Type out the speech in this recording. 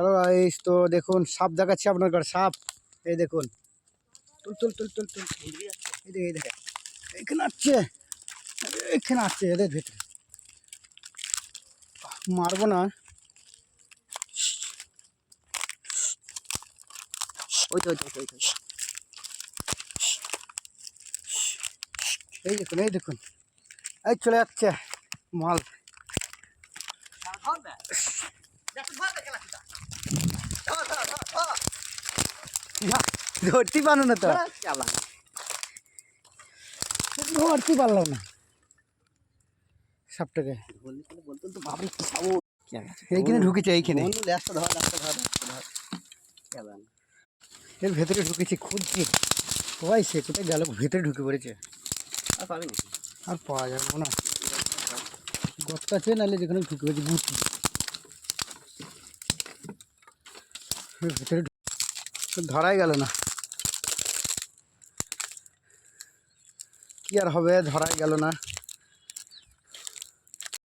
Hello guys, তো দেখুন সাপ দেখাচ্ছি আপনার ঘর সাপ। এই দেখুন, তুল তুল তুল তুল তুল, এই দেখে এখানে আসছে, এখানে আসছে এদের ভেতরে। মারবো না, ওই তো এই দেখুন, এই দেখুন, এই চলে যাচ্ছে মাল। ধরতে পারো না তো, ধরতে পারলাম না সাপটাকে। এইখানে ঢুকেছে, এইখানে এর ভেতরে ঢুকেছি, খুঁজছি সবাই, সে কোথায় গেল, ভেতরে ঢুকে পড়েছে। আর পাওয়া যাবে না, গর্ত আছে নাহলে যেখানে ঢুকে পড়েছে বুঝছি ভেতরে ধরাই গেল না। কি আর হবে, ধরাই গেল না।